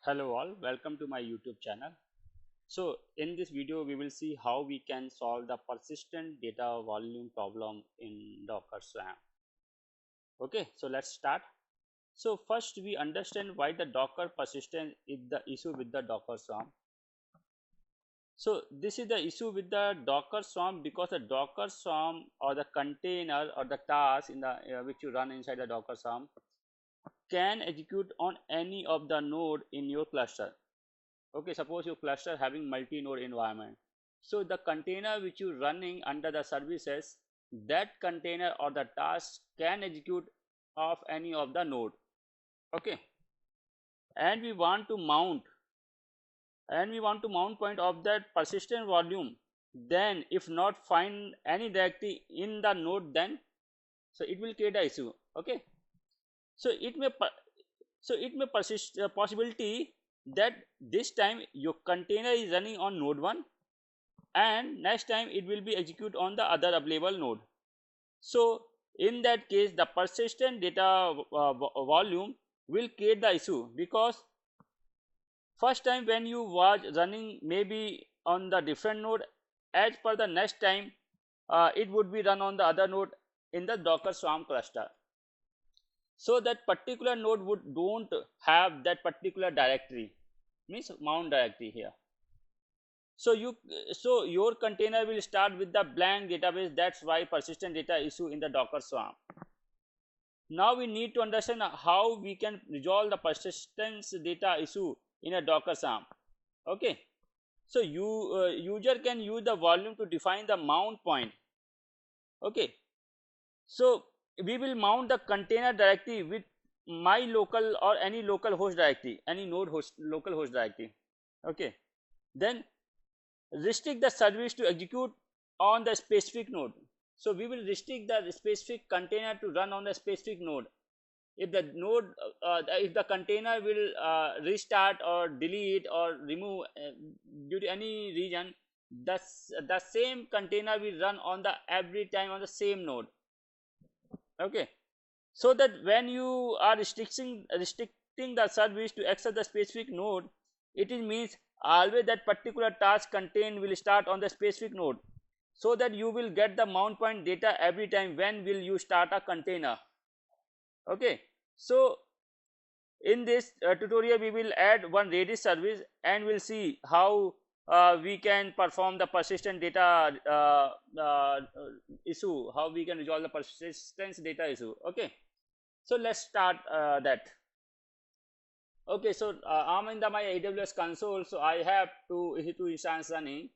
Hello all, welcome to my YouTube channel. So in this video we will see how we can solve the persistent data volume problem in Docker Swarm. Okay, so let's start. So first we understand why the Docker persistent is the issue with the Docker Swarm. So this is the issue with the Docker Swarm because the Docker Swarm or the container or the task in the which you run inside the Docker Swarm can execute on any of the node in your cluster. Okay, suppose your cluster having multi-node environment. So the container which you running under the services, that container or the task can execute of any of the node. Okay, and we want to mount point of that persistent volume. Then if not find any directory in the node, then so it will create a issue. Okay, so it may persist possibility that this time your container is running on node 1 and next time it will be execute on the other available node. So in that case the persistent data volume will create the issue because first time when you was running maybe on the different node, as per the next time it would be run on the other node in the Docker Swarm cluster. So that particular node would don't have that particular directory, means mount directory here. So your container will start with the blank database. That's why persistent data issue in the Docker Swarm. Now we need to understand how we can resolve the persistence data issue in a Docker Swarm. Okay, so user can use the volume to define the mount point. Okay, so we will mount the container directory with my local or any local host directory, any node host local host directory. Okay, then restrict the service to execute on the specific node. So we will restrict the specific container to run on the specific node. If the node if the container will restart or delete or remove due to any reason, the same container will run on the every time on the same node. Okay, so that when you are restricting the service to access the specific node, it means always that particular task contained will start on the specific node, so that you will get the mount point data every time when will you start a container. Okay, so in this tutorial we will add one Redis service and we'll see how we can perform the persistent data issue, how we can resolve the persistence data issue. Okay, so let's start that. Okay, so I'm in my AWS console, so I have two EC2 instance running.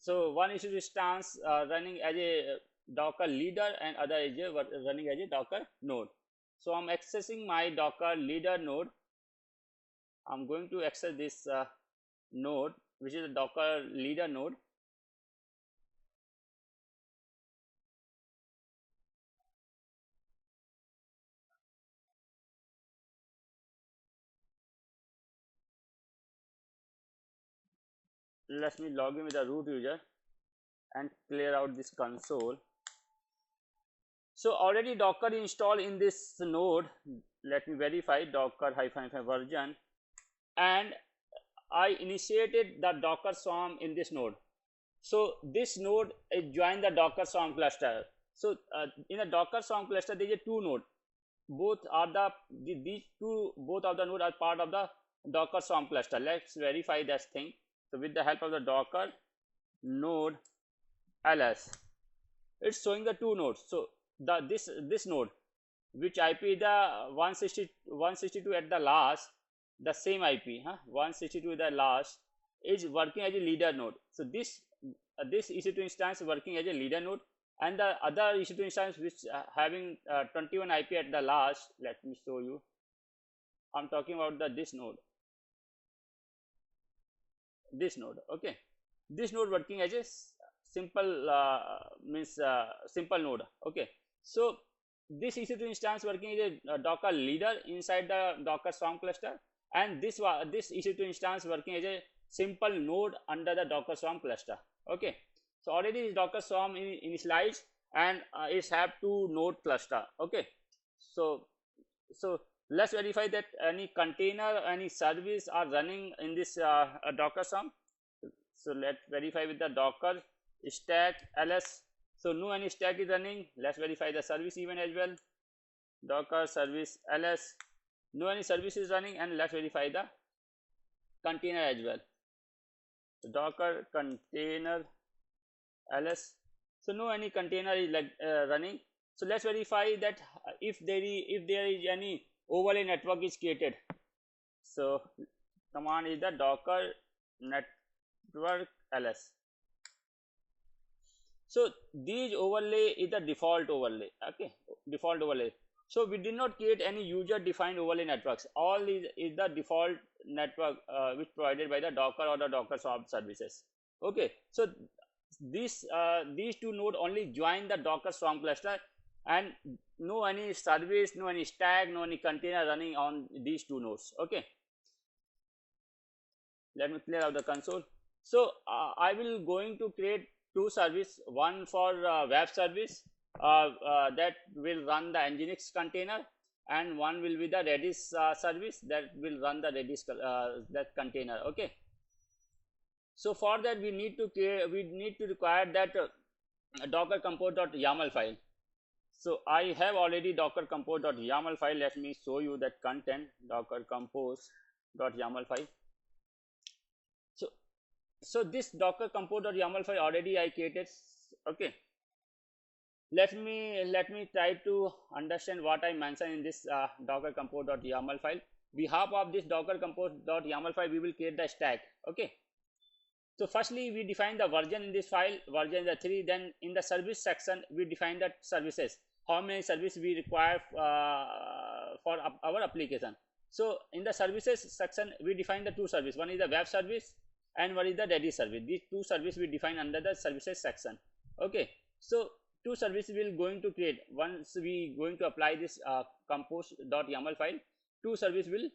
So one EC2 instance running as a Docker leader and other is running as a Docker node. So I'm accessing my Docker leader node. I'm going to access this node, which is a Docker leader node. Let me log in with the root user and clear out this console. So already Docker installed in this node. Let me verify Docker -- version, and I initiated the Docker Swarm in this node. So this node is joined the Docker Swarm cluster. So in a Docker Swarm cluster there is a two node. Both are these two, both of the node are part of the Docker Swarm cluster. Let's verify that thing. So with the help of the Docker node ls, it's showing the two nodes. So this node, which IP is the 162 at the last, the same IP 162 at the last, is working as a leader node. So this EC2 instance working as a leader node, and the other EC2 instance which having 21 IP at the last. Let me show you. I'm talking about this node. Okay, this node working as a simple simple node. Okay, so this EC2 instance working as a Docker leader inside the Docker Swarm cluster, and this EC2 instance working as a simple node under the Docker Swarm cluster. Okay, so already this Docker Swarm initialized and it have two node cluster. Okay, so let's verify that any container, any service are running in this Docker swarm. So let's verify with the Docker stack ls. So no any stack is running. Let's verify the service event as well. Docker service ls, no any service is running, and let's verify the container as well. So Docker container ls, so no any container is like running. So let's verify that if there is any overlay network is created. So command is the Docker network ls. So these overlay is the default overlay. Okay, default overlay. So we did not create any user defined overlay networks. All is the default network which provided by the Docker or the Docker Swarm services. Okay, so these two nodes only join the Docker Swarm cluster, and no any service, no any stack, no any container running on these two nodes. Okay, let me clear out the console. So I will going to create two service, one for web service that will run the NGINX container, and one will be the Redis service that will run the Redis that container. Okay, so for that we need to require that docker compose.yaml file. So I have already docker compose.yaml file. Let me show you that content, docker compose.yaml file. So this docker compose.yaml file already I created. Okay, let me try to understand what I mentioned in this docker compose.yaml file. Behalf of this docker compose.yaml file, we will create the stack. Okay, so firstly we define the version in this file, version is 3. Then in the service section we define the services, how many services we require for our application. So in the services section we define the two services, one is the web service and what is the Redis service. These two services we define under the services section. Okay, so two services we will going to create once we going to apply this compose.yaml file. Two service will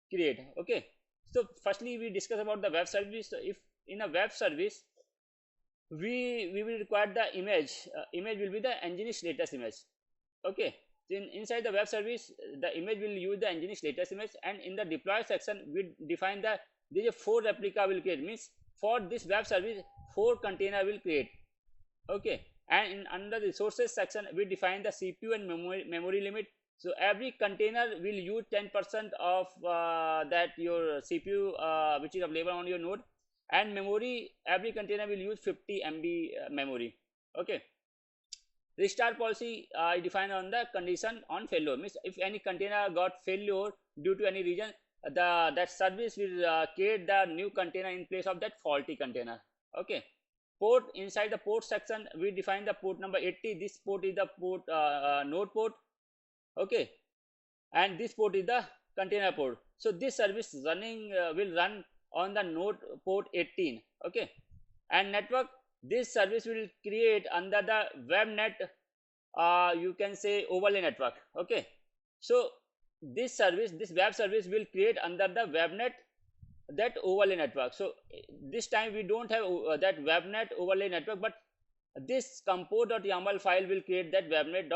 create. Okay, so firstly we discuss about the web service. So if in a web service we will require the image will be the NGINX latest image. Okay, inside the web service the image will use the NGINX latest image, and in the deploy section we define the there is a 4 replica will create, means for this web service 4 container will create. Okay, and in under the resources section we define the CPU and memory limit. So every container will use 10% of that your CPU which is available on your node, and memory every container will use 50 MB memory. Okay, restart policy I define on the condition on failure, means if any container got failure due to any reason, that service will create the new container in place of that faulty container. Okay, port, inside the port section we define the port number 80. This port is the port node port. Okay, and this port is the container port. So this service running will run on the node port 18. Okay, and network, this service will create under the webnet you can say overlay network. Okay, so this web service will create under the webnet that overlay network. So this time we don't have that webnet overlay network, but this compose.yaml file will create that webnet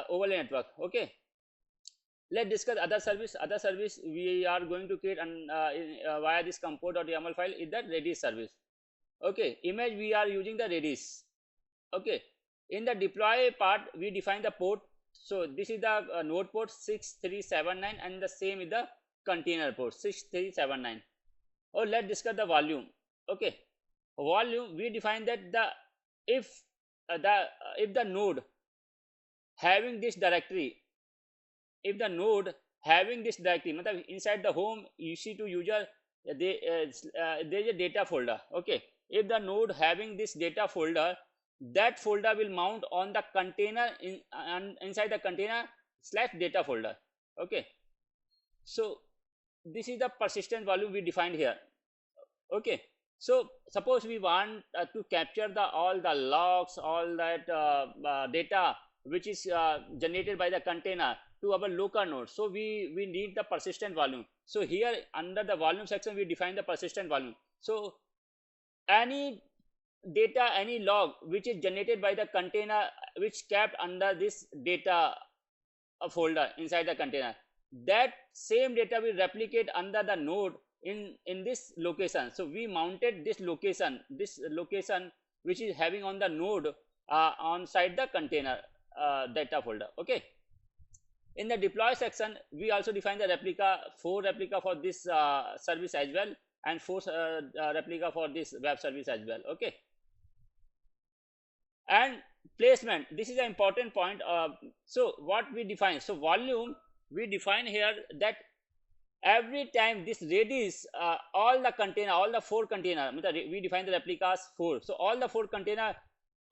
overlay network. Okay, let's discuss other service. Other service we are going to create via this compose.yaml file is that Redis service. Okay, image we are using the Redis. Okay, in the deploy part we define the port. So this is the node port 6379, and the same is the container port 6379. Oh, let's discuss the volume. Okay, volume we define that if the node having this directory, inside the home EC2 user there is a data folder. Okay, if the node having this data folder, that folder will mount on the container inside the container / data folder. Okay, so this is the persistent volume we defined here. Okay, so suppose we want to capture all the logs, all that data which is generated by the container to our local node. So we need the persistent volume. So here under the volume section we define the persistent volume. So any data, any log which is generated by the container which kept under this data a folder inside the container. That same data will replicate under the node in this location. So we mounted this location which is having on the node on side the container data folder. Okay. In the deploy section, we also define the replica, 4 replica for this service as well, and 4 replica for this web service as well. Okay. And placement, this is an important point. So what we define, so volume, we define here that every time this radius, all the 4 container, we define the replicas 4. So all the 4 container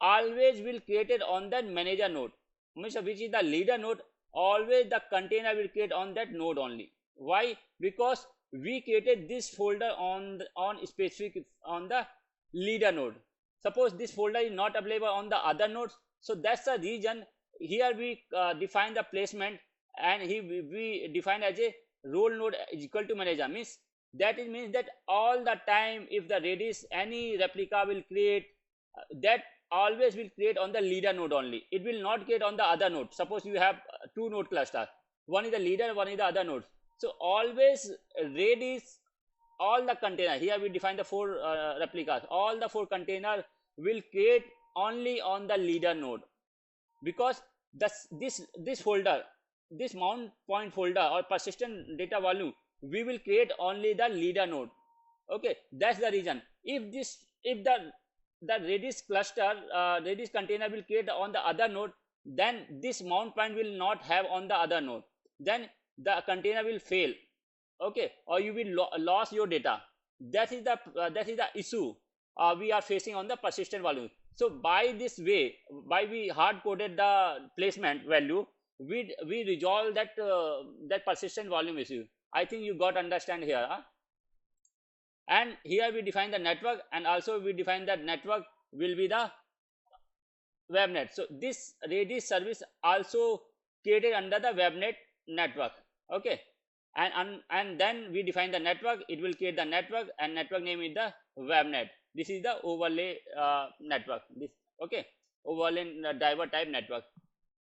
always will created on that manager node, which is the leader node. Always the container will create on that node only. Why? Because we created this folder on specific on the leader node. Suppose this folder is not available on the other nodes, so that's the reason here we define the placement, and we define as a role node is equal to manager. Means that it means that all the time if the radius any replica will create, that always will create on the leader node only. It will not create on the other node. Suppose you have 2 node cluster, one is the leader, one is the other node. So always radius, all the container, here we define the 4 replicas, all the 4 container will create only on the leader node, because this folder, this mount point folder or persistent data volume, we will create only the leader node. Okay, that's the reason. If the Redis cluster, Redis container will create on the other node, then this mount point will not have on the other node. Then the container will fail. Okay, or you will lose your data. That is the issue we are facing on the persistent volume. So by this way, by we hard coded the placement value, we resolve that that persistent volume issue. I think you got understand here. And here we define the network, and also we define that network will be the webnet. So this Redis service also created under the webnet network. Okay, and then we define the network. It will create the network, and network name is the webnet. This is the overlay network. This, okay, overlay driver type network.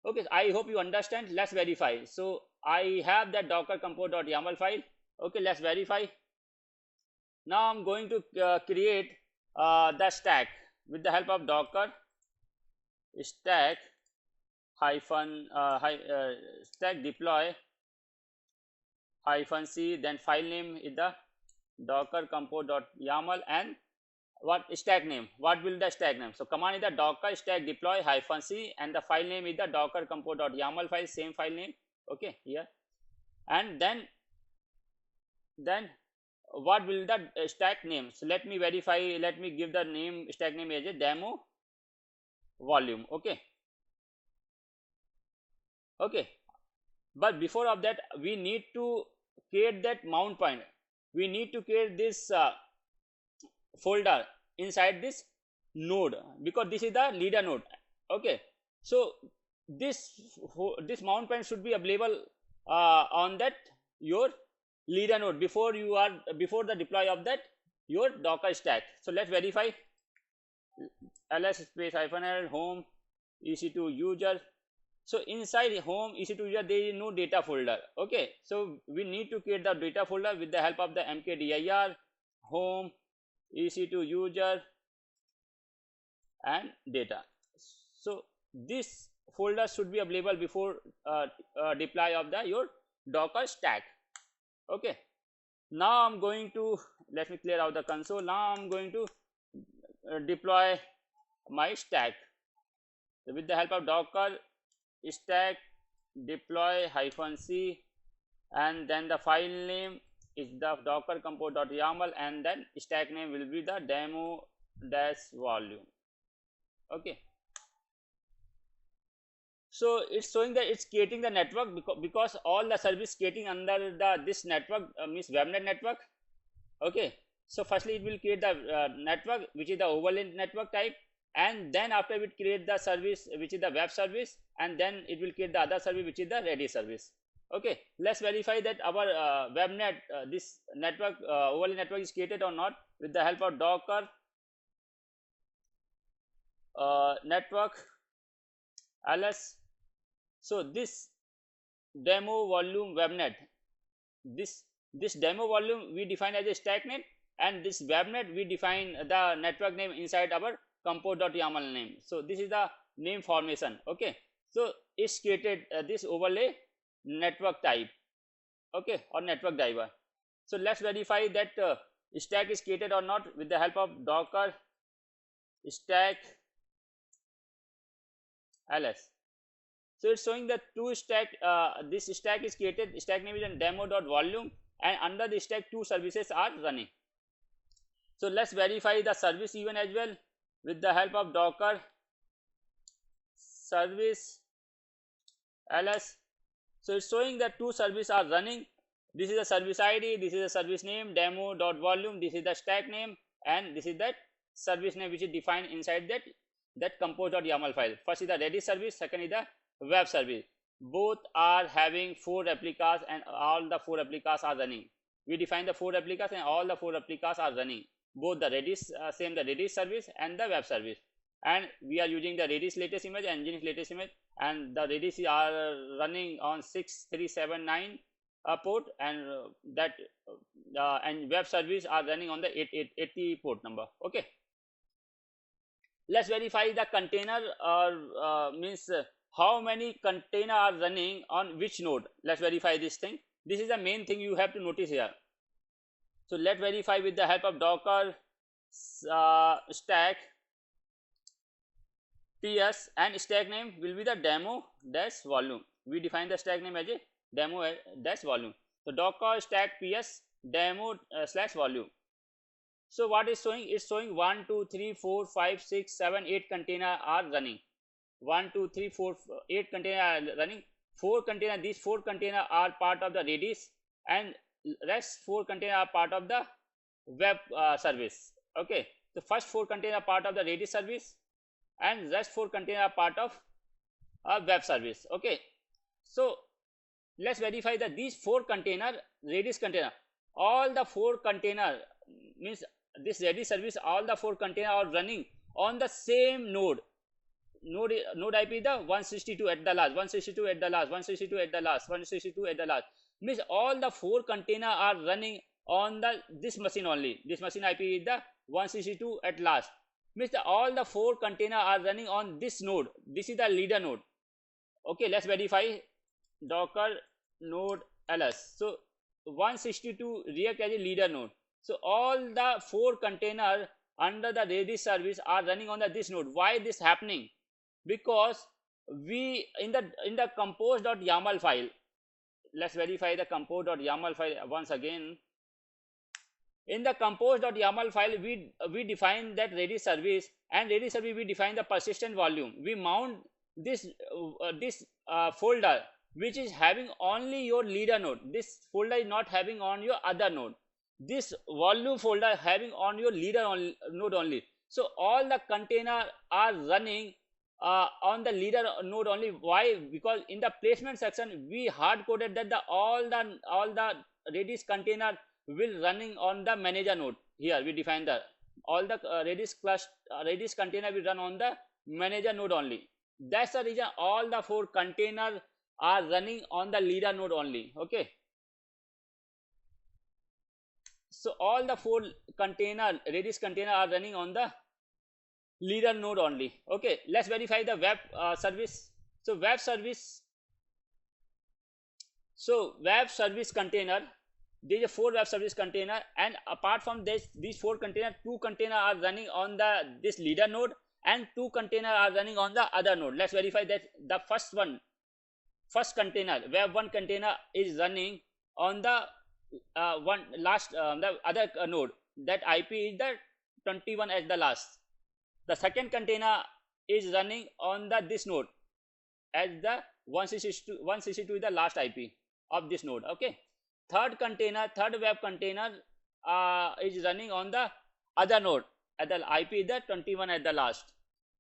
Okay, I hope you understand. Let's verify. So I have that docker compose.yaml file. Okay, let's verify. Now I'm going to create the stack with the help of docker stack hyphen stack deploy -c, then file name is the docker compose.yaml, and what stack name, what will the stack name. So command is the docker stack deploy -c, and the file name is the docker compose.yaml file, same file name. Okay, here, and then what will the stack name. So let me verify, let me give the name, stack name as a demo volume. Okay, okay, but before of that we need to create that mount point. We need to create this folder inside this node, because this is the leader node. Okay, so this mount point should be available on that your leader node before the deploy of that your docker stack. So let's verify. ls space -l home ec2 user. So inside home ec2 user there is no data folder. Okay, so we need to create the data folder with the help of the mkdir home ec2 user and data. So this folder should be available before deploy of the your docker stack. Okay, now I'm going to, let me clear out the console. Now I'm going to deploy my stack. So with the help of docker stack deploy -c, and then the file name is the docker compose.yaml, and then stack name will be the demo -volume. Okay, so it's showing that it's creating the network, because all the service creating under this network means webnet network. Okay, so firstly it will create the network, which is the overlay network type, and then after it create the service which is the web service, and then it will create the other service which is the Redis service. Okay, let's verify that our webnet this network overlay network is created or not with the help of docker network ls. So this demo volume webnet. This demo volume we define as a stack name, and this webnet we define the network name inside our compose.yaml name. So this is the name formation. Okay, so it's created this overlay network type, okay, or network driver. So let's verify that stack is created or not with the help of docker stack ls. So it's showing that two stack, this stack is created, stack name is demo.volume, and under the stack two services are running. So let's verify the service event as well with the help of docker service ls. So it's showing that two services are running. This is the service id, this is the service name demo.volume, this is the stack name, and this is that service name which is defined inside that compose.yaml file. First is the Redis service, second is the web service. Both are having 4 replicas and all the 4 replicas are running. We define the 4 replicas and all the 4 replicas are running. Both the Redis, same the Redis service and the web service. And we are using the Redis latest image and NGINX latest image, and the Redis are running on 6379 port, and that and web service are running on the 80 port number. Okay, let's verify the container, or means how many container are running on which node. Let's verify this thing. This is the main thing you have to notice here. So let's verify with the help of docker stack ps, and stack name will be the demo dash volume. We define the stack name as a demo dash volume. So docker stack ps demo slash volume. So what is showing? It's showing 1 2 3 4 5 6 7 8 container are running. 1 2 3 4 8 container are running. 4 container, these 4 container are part of the Redis, and rest 4 container are part of the web service. Okay, the first 4 container are part of the Redis service, and rest 4 container are part of a web service. Okay, so let's verify that these 4 container, Redis container, all the 4 container, means this Redis service, all the 4 container are running on the same node. Node IP is the 162 at the last, 162 at the last, 162 at the last, 162 at the last. Means all the 4 container are running on this machine only. This machine IP is the 162 at last. Means all the 4 container are running on this node. This is the leader node. Okay, let's verify docker node ls. So 162 react as a leader node. So all the 4 container under the Redis service are running on this node. Why this happening? Because we in the compose.yaml file, let's verify the compose.yaml file once again. In the compose.yaml file, we define that Redis service, and Redis service we define the persistent volume. We mount this folder which is having only your leader node. This folder is not having on your other node. This volume folder having on your leader node only. So all the container are running on the leader node only. Why? Because in the placement section we hard coded that all the Redis container will running on the manager node. Here we define the all the Redis container will run on the manager node only. That's the reason all the 4 container are running on the leader node only. Okay, so all the 4 container, Redis container, are running on the leader node only. Okay, let's verify the web service. So web service container, there is a 4 web service container, and apart from these 4 container, 2 container are running on this leader node, and 2 container are running on the other node. Let's verify that the first container, web 1 container, is running on the the other node. That IP is the 21 at the last. The second container is running on this node as the 162 is the last IP of this node. Okay, third web container is running on the other node at the IP is the 21 at the last,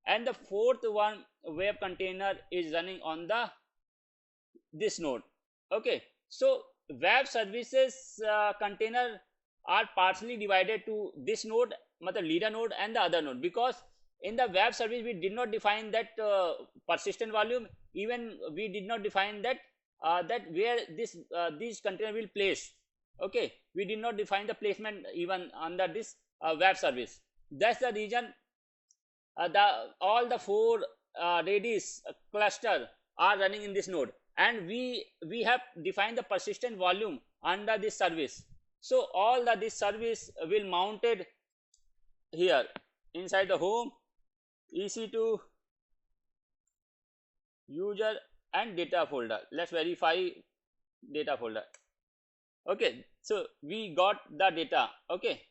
and the fourth one web container is running on this node. Okay, so web services container are partially divided to this node, the leader node, and the other node, because in the web service we did not define that persistent volume, even we did not define that that where this these container will place. Okay, we did not define the placement even under this web service. That's the reason the all the four Redis cluster are running in this node, and we have defined the persistent volume under this service. So all the this service will mounted here inside the home, EC2, user, and data folder. Let's verify data folder. Okay, so we got the data. Okay,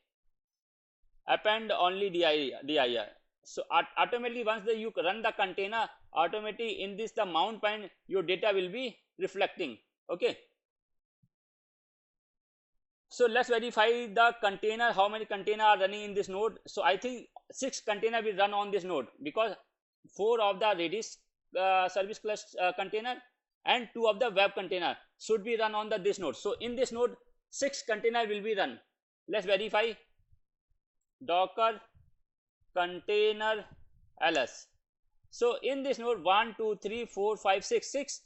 append only dir. So automatically once you run the container, automatically in this the mount point your data will be reflecting. Okay, so let's verify the container, how many container are running in this node. So I think 6 container will run on this node, because 4 of the Redis service cluster container and 2 of the web container should be run on the this node. So in this node 6 container will be run. Let's verify docker container ls. So in this node 1 2 3 4 5 6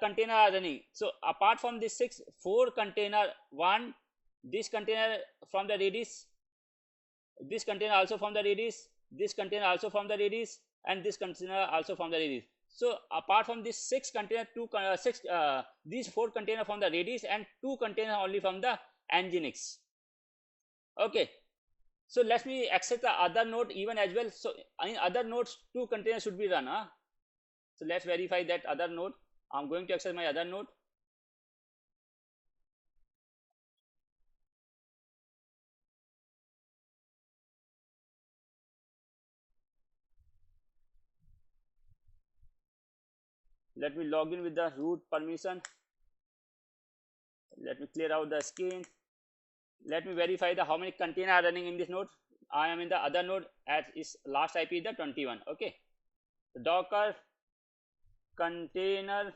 container are running. So apart from this 6, 4 container, one this container from the Redis, this container also from the Redis, this container also from the Redis, and this container also from the Redis. So apart from this 6 container, these 4 container from the Redis and 2 container only from the NGINX. Okay, so let me access the other node even as well. So in other nodes 2 containers should be run. So let's verify that other node. I'm going to access my other node. Let me log in with the root permission. Let me clear out the screen. Let me verify the how many container are running in this node. I am in the other node at its last IP is the 21. Okay, docker container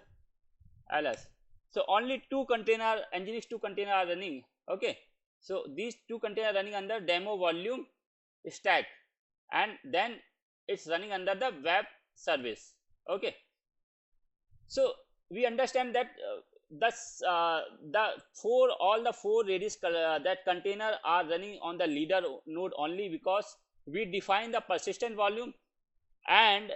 ls. So only 2 container, NGINX 2 container are running. Okay, so these 2 container running under demo volume stack, and then it's running under the web service. Okay, so we understand that all the four Redis that container are running on the leader node only, because we define the persistent volume and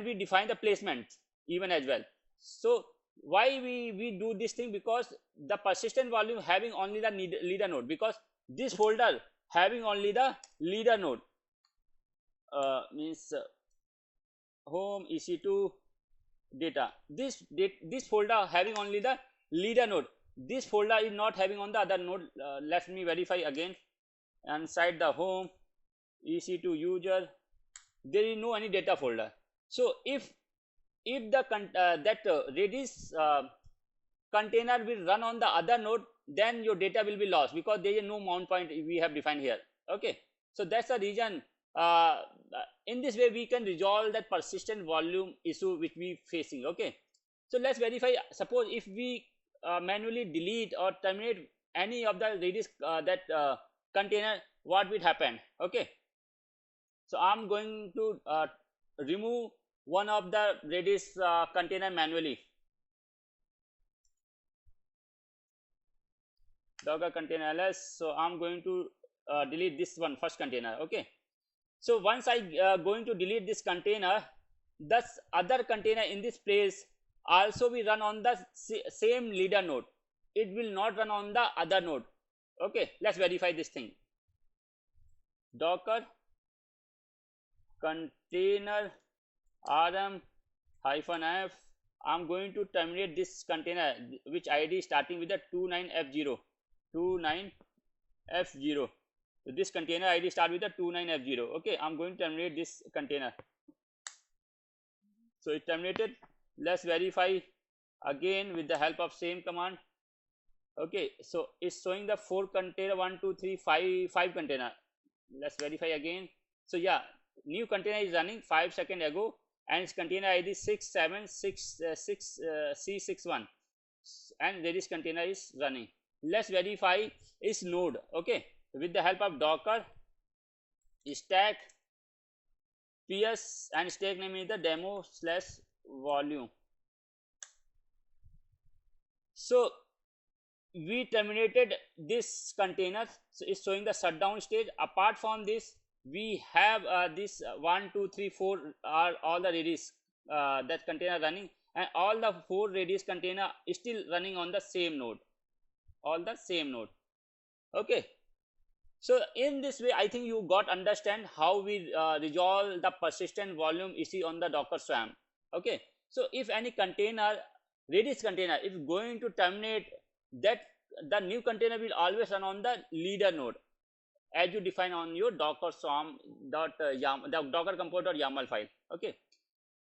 we define the placement even as well. So why we do this thing? Because the persistent volume having only the leader node, because this folder having only the leader node, means home, EC2, data. This folder having only the leader node. This folder is not having on the other node. Let me verify again. Inside the home, EC2, user, there is no any data folder. So if the Redis container will run on the other node, then your data will be lost, because there is no mount point we have defined here. Okay, so that's the reason. In this way we can resolve that persistent volume issue which we facing. Okay, so let's verify. Suppose if we manually delete or terminate any of the Redis container, what will happen? Okay, so I'm going to remove one of the Redis container manually. Docker container ls. So I'm going to delete this one first container. Okay, so once I going to delete this container, this other container in this place also will run on the same leader node. It will not run on the other node. Okay, let's verify this thing. Docker container rm-f. I'm going to terminate this container which ID starting with the 29f0. So this container ID start with the 29f0. Okay, I'm going to terminate this container. So it terminated. Let's verify again with the help of same command. Okay, so it's showing the 4 container, 1 2 3 5 container. Let's verify again. So yeah, new container is running 5 seconds ago, and its container ID 676C61, and Redis container is running. Let's verify its node. Okay, with the help of docker stack ps and stack name is the demo slash volume. So we terminated this container, so it's showing the shutdown stage. Apart from this, we have this 1 2 3 4 are all the redis that container running, and all the 4 redis container is still running on the same node, all the same node. Okay, so in this way I think you got understand how we resolve the persistent volume issue on the Docker Swarm. Okay, so if any container, redis container, if going to terminate, that the new container will always run on the leader node as you define on your Docker Swarm the Docker compose.yaml file. Okay,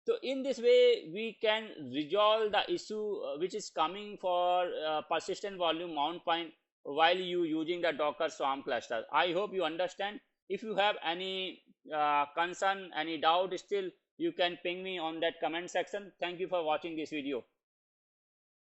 so in this way we can resolve the issue which is coming for persistent volume mount point while you using the Docker Swarm cluster. I hope you understand. If you have any concern, any doubt still, you can ping me on that comment section. Thank you for watching this video.